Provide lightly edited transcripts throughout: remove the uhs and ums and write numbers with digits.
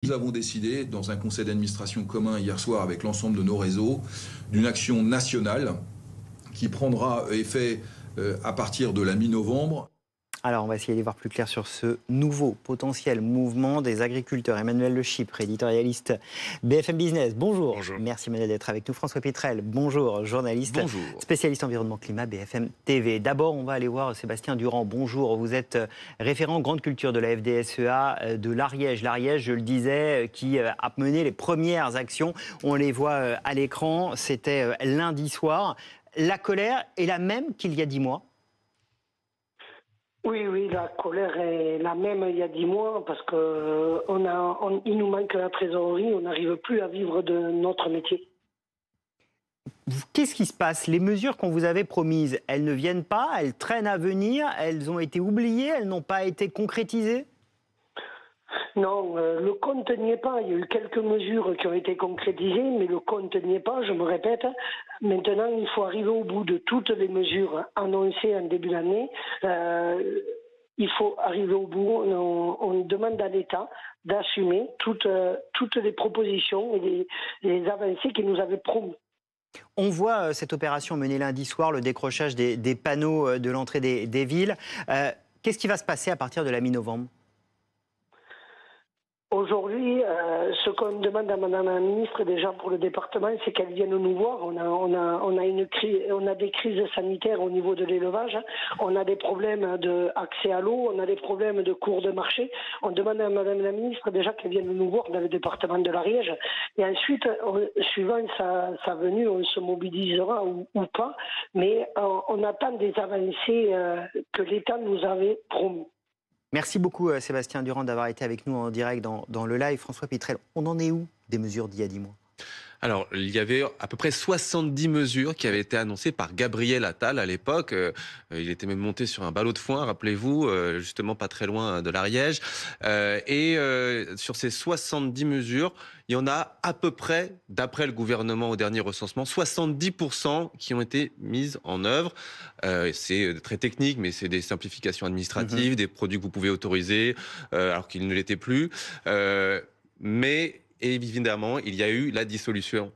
Nous avons décidé, dans un conseil d'administration commun hier soir avec l'ensemble de nos réseaux, d'une action nationale qui prendra effet à partir de la mi-novembre. Alors, on va essayer d'y voir plus clair sur ce nouveau potentiel mouvement des agriculteurs. Emmanuel Le Chypre, éditorialiste BFM Business. Bonjour. Bonjour. Merci Emmanuel d'être avec nous. François Pitrel, bonjour, journaliste, Bonjour. spécialiste environnement climat BFM TV. D'abord, on va aller voir Sébastien Durand. Bonjour, vous êtes référent grande culture de la FDSEA de l'Ariège. L'Ariège, je le disais, qui a mené les premières actions. On les voit à l'écran. C'était lundi soir. La colère est la même qu'il y a 10 mois. Oui, la colère est la même il y a 10 mois parce que il nous manque la trésorerie, on n'arrive plus à vivre de notre métier. Qu'est-ce qui se passe? Les mesures qu'on vous avait promises, elles ne viennent pas, elles traînent à venir, elles ont été oubliées, elles n'ont pas été concrétisées? Non, le compte n'y est pas. Il y a eu quelques mesures qui ont été concrétisées, mais le compte n'y est pas, je me répète. Maintenant, il faut arriver au bout de toutes les mesures annoncées en début d'année. Il faut arriver au bout. On demande à l'État d'assumer toutes les propositions et les avancées qu'il nous avait promis. On voit cette opération menée lundi soir, le décrochage des panneaux de l'entrée des villes. Qu'est-ce qui va se passer à partir de la mi-novembre? Aujourd'hui, ce qu'on demande à Madame la Ministre déjà pour le département, c'est qu'elle vienne nous voir. On a des crises sanitaires au niveau de l'élevage, on a des problèmes d'accès à l'eau, on a des problèmes de cours de marché. On demande à Madame la Ministre déjà qu'elle vienne nous voir dans le département de l'Ariège. Et ensuite, suivant sa venue, on se mobilisera ou pas. Mais on attend des avancées que l'État nous avait promis. Merci beaucoup Sébastien Durand d'avoir été avec nous en direct dans le live. François Pitrel, on en est où des mesures d'il y a 10 mois? Alors, il y avait à peu près 70 mesures qui avaient été annoncées par Gabriel Attal à l'époque. Il était même monté sur un ballot de foin, rappelez-vous, justement pas très loin de l'Ariège. Sur ces 70 mesures, il y en a à peu près, d'après le gouvernement au dernier recensement, 70% qui ont été mises en œuvre. C'est très technique, mais c'est des simplifications administratives, des produits que vous pouvez autoriser, alors qu'ils ne l'étaient plus. Et évidemment, il y a eu la dissolution,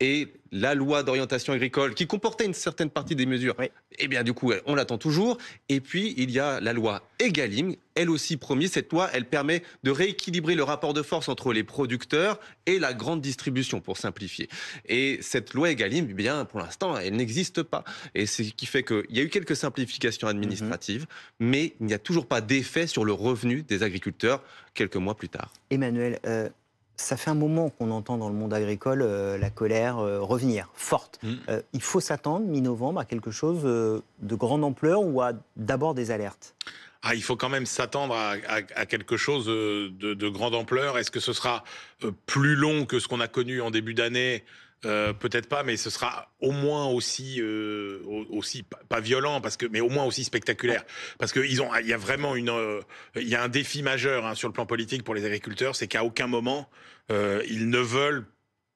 et la loi d'orientation agricole qui comportait une certaine partie des mesures. Oui. Eh bien, du coup, on l'attend toujours. Et puis, il y a la loi Egalim. Elle aussi promise, cette loi, elle permet de rééquilibrer le rapport de force entre les producteurs et la grande distribution, pour simplifier. Et cette loi Egalim, eh bien, pour l'instant, elle n'existe pas. Et c'est ce qui fait qu'il y a eu quelques simplifications administratives, mais il n'y a toujours pas d'effet sur le revenu des agriculteurs quelques mois plus tard. Emmanuel, ça fait un moment qu'on entend dans le monde agricole la colère revenir, forte. Il faut s'attendre, mi-novembre, à quelque chose de grande ampleur ou à d'abord des alertes? Il faut quand même s'attendre à quelque chose de grande ampleur. Est-ce que ce sera plus long que ce qu'on a connu en début d'année? Peut-être pas, mais ce sera au moins aussi pas violent, mais au moins aussi spectaculaire, parce que il y a vraiment il y a un défi majeur sur le plan politique pour les agriculteurs, c'est qu'à aucun moment ils ne veulent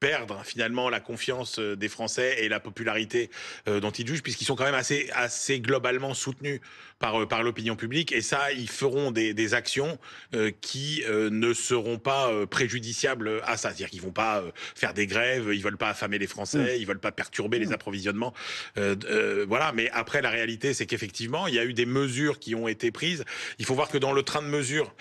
perdre finalement la confiance des Français et la popularité dont ils jugent, puisqu'ils sont quand même assez globalement soutenus par l'opinion publique. Et ça, ils feront des actions qui ne seront pas préjudiciables à ça. C'est-à-dire qu'ils vont pas faire des grèves, ils veulent pas affamer les Français, ils veulent pas perturber les approvisionnements. Voilà. Mais après, la réalité, c'est qu'effectivement, il y a eu des mesures qui ont été prises. Il faut voir que dans le train de mesures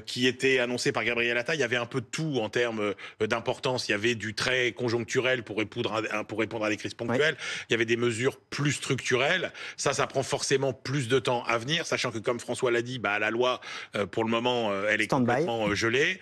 qui était annoncé par Gabriel Attal, il y avait un peu de tout en termes d'importance. Il y avait du très conjoncturel pour répondre à des crises ponctuelles. Il y avait des mesures plus structurelles. Ça prend forcément plus de temps à venir, sachant que, comme François l'a dit, la loi, pour le moment, elle est complètement gelée.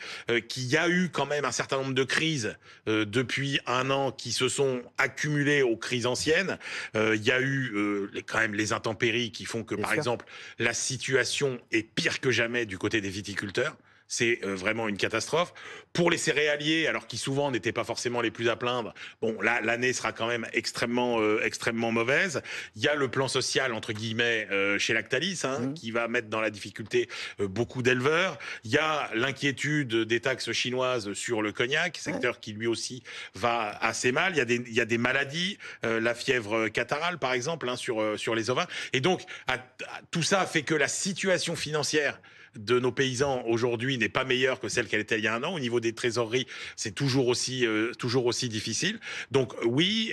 Qu'il y a eu quand même un certain nombre de crises depuis un an qui se sont accumulées aux crises anciennes. Il y a eu quand même les intempéries qui font que, par exemple, la situation est pire que jamais du côté des viticulteurs. C'est vraiment une catastrophe. Pour les céréaliers, alors qui souvent n'étaient pas forcément les plus à plaindre, bon, là, l'année sera quand même extrêmement mauvaise. Il y a le plan social, entre guillemets, chez Lactalis, qui va mettre dans la difficulté beaucoup d'éleveurs. Il y a l'inquiétude des taxes chinoises sur le cognac, secteur qui lui aussi va assez mal. Il y a des maladies, la fièvre catarrhale, par exemple, sur les ovins. Et donc, tout ça fait que la situation financière de nos paysans aujourd'hui n'est pas meilleure que celle qu'elle était il y a un an. Au niveau des trésoreries, c'est toujours aussi difficile. Donc oui,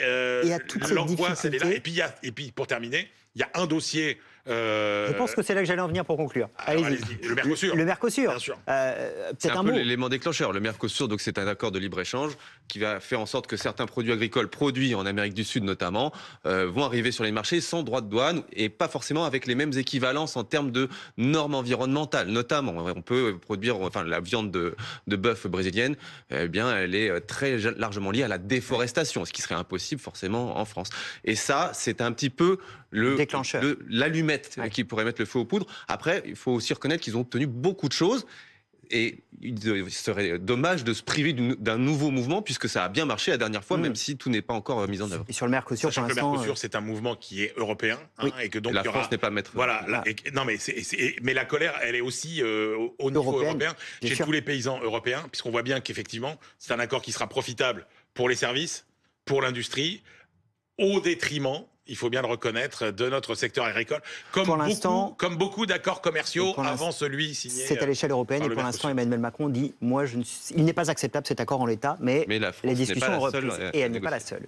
l'angoisse, elle est là. Et puis pour terminer, il y a un dossier. Je pense que c'est là que j'allais en venir pour conclure. Allez-y. Le Mercosur. Le Mercosur. Bien sûr. C'est un peu l'élément déclencheur. Le Mercosur, donc c'est un accord de libre-échange qui va faire en sorte que certains produits agricoles produits en Amérique du Sud notamment vont arriver sur les marchés sans droit de douane et pas forcément avec les mêmes équivalences en termes de normes environnementales. Notamment, on peut produire, enfin la viande de bœuf brésilienne, eh bien elle est très largement liée à la déforestation, ce qui serait impossible forcément en France. Et ça, c'est un petit peu l'allumette qui pourrait mettre le feu aux poudres. Après, il faut aussi reconnaître qu'ils ont obtenu beaucoup de choses. Et il serait dommage de se priver d'un nouveau mouvement, puisque ça a bien marché la dernière fois, même si tout n'est pas encore mis en œuvre. Et sur le Mercosur, pour l'instant... Le Mercosur, c'est un mouvement qui est européen, et que donc la France n'est pas maître. Voilà. Mais la colère, elle est aussi au niveau européen, chez tous les paysans européens, puisqu'on voit bien qu'effectivement, c'est un accord qui sera profitable pour les services, pour l'industrie, au détriment, il faut bien le reconnaître, de notre secteur agricole, comme beaucoup d'accords commerciaux avant celui signé. C'est à l'échelle européenne et pour l'instant Emmanuel Macron dit il n'est pas acceptable cet accord en l'état, mais la France les discussions ont repris et elle n'est pas la seule.